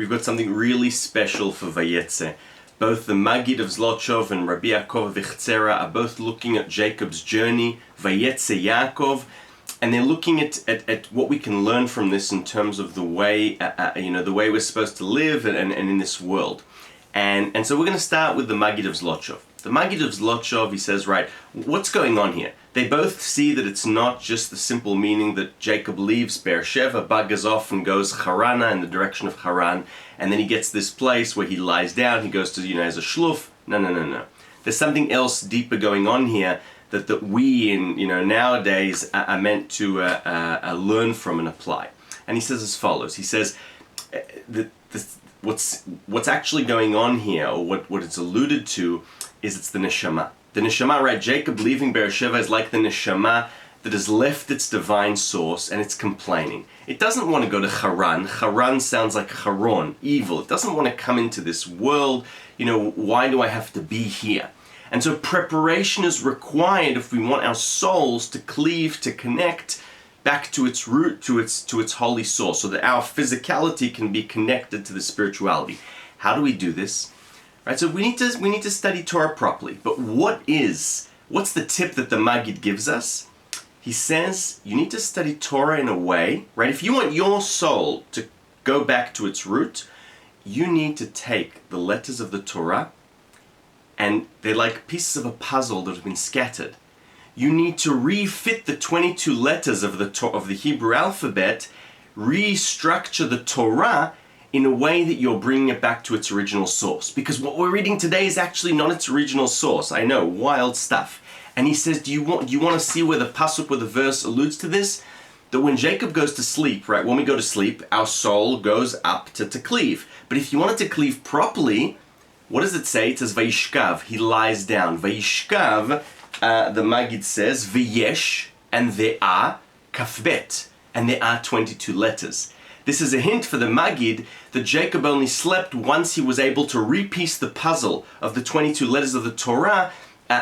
we've got something really special for Vayetze. Both the Maggid of Zlotchov and Rabbi Yakov of Abuhatzeira are both looking at Jacob's journey, Vayetze Yakov, and they're looking at what we can learn from this in terms of the way, the way we're supposed to live and in this world. And so we're going to start with the Maggid of Zlotchov. The Maggid of Zlotchov, he says, right, what's going on here? They both see that it's not just the simple meaning that Jacob leaves Beersheba, buggers off and goes Harana in the direction of Haran, and then he gets this place where he lies down, he goes to, as a shluf. No. There's something else deeper going on here that we in, nowadays are meant to learn from and apply. And he says as follows, he says, what's actually going on here, or what it's alluded to, is it's the neshama. The neshama, right? Jacob leaving Beersheba is like the neshama that has left its divine source and it's complaining. It doesn't want to go to Haran. Haran sounds like Haron, evil. It doesn't want to come into this world. Why do I have to be here? And so preparation is required if we want our souls to cleave, to connect back to its root, to its holy source, so that our physicality can be connected to the spirituality. How do we do this? Right, so we need to study Torah properly. But what's the tip that the Maggid gives us? He says you need to study Torah in a way, right? If you want your soul to go back to its root, you need to take the letters of the Torah, and they're like pieces of a puzzle that have been scattered. You need to refit the 22 letters of the Hebrew alphabet, restructure the Torah in a way that you're bringing it back to its original source. Because what we're reading today is actually not its original source. I know, wild stuff. And he says, do you want to see where the pasuk, where the verse alludes to this? That when Jacob goes to sleep, right, when we go to sleep, our soul goes up to cleave. But if you want it to cleave properly, what does it say? It says, Vayishkav, he lies down. Vayishkav, the Maggid says, V'yesh, and there are kafbet, and there are 22 letters. This is a hint for the Maggid that Jacob only slept once he was able to repiece the puzzle of the 22 letters of the Torah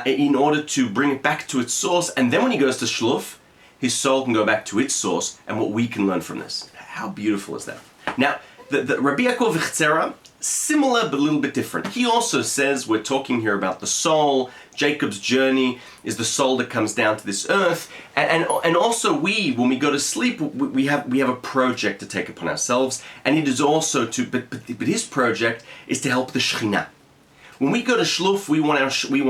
in order to bring it back to its source. And then when he goes to shluf, his soul can go back to its source, and what we can learn from this. How beautiful is that? Now, the Rabbi Yakov of Abuhatzeira, similar but a little bit different. He also says we're talking here about the soul. Jacob's journey is the soul that comes down to this earth, and also when we go to sleep, we have a project to take upon ourselves, and it is also but his project is to help the Shekhinah. When we go to shluf, we want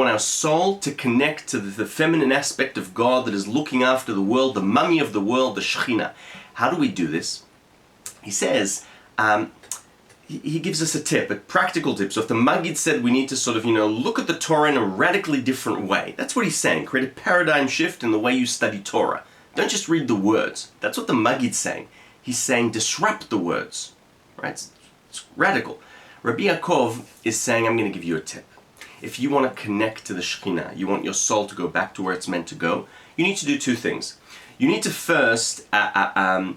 our soul to connect to the feminine aspect of God that is looking after the world, the mummy of the world, the Shekhinah. How do we do this? He says. He gives us a tip, a practical tip. So if the Maggid said we need to sort of, look at the Torah in a radically different way, that's what he's saying. Create a paradigm shift in the way you study Torah. Don't just read the words. That's what the Maggid's saying. He's saying disrupt the words, right? It's radical. Rabbi Yakov is saying, I'm going to give you a tip. If you want to connect to the Shekhinah, you want your soul to go back to where it's meant to go, you need to do two things. You need to first, you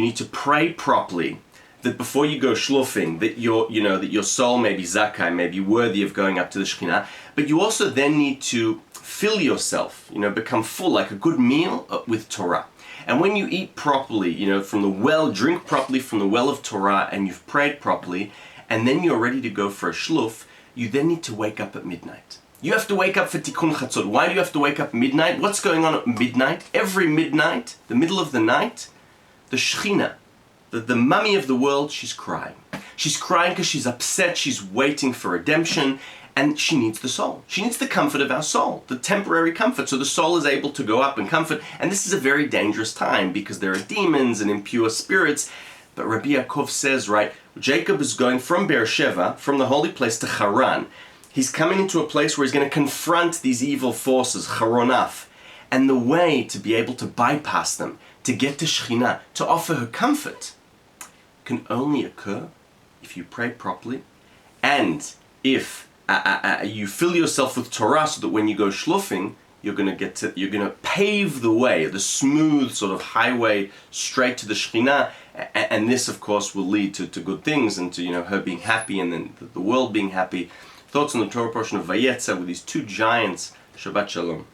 need to pray properly, that before you go shlufing, that your soul may be zakai, may be worthy of going up to the Shekhinah, but you also then need to fill yourself, become full, like a good meal with Torah. And when you eat properly, from the well, drink properly from the well of Torah, and you've prayed properly, and then you're ready to go for a shluf, you then need to wake up at midnight. You have to wake up for tikkun chatzot. Why do you have to wake up at midnight? What's going on at midnight? Every midnight, the middle of the night, the Shekhinah, the mummy of the world, she's crying. She's crying because she's upset, she's waiting for redemption, and she needs the soul. She needs the comfort of our soul, the temporary comfort, so the soul is able to go up and comfort. And this is a very dangerous time because there are demons and impure spirits. But Rabbi Yakov says, right, Jacob is going from Beersheba, from the holy place, to Haran. He's coming into a place where he's going to confront these evil forces, Haronaf. And the way to be able to bypass them, to get to Shekhinah, to offer her comfort, can only occur if you pray properly, and if you fill yourself with Torah, so that when you go shlufing, you're going to pave the way, the smooth sort of highway straight to the Shekhinah, and this, of course, will lead to good things and to her being happy and then the world being happy. Thoughts on the Torah portion of Vayetze with these two giants. Shabbat Shalom.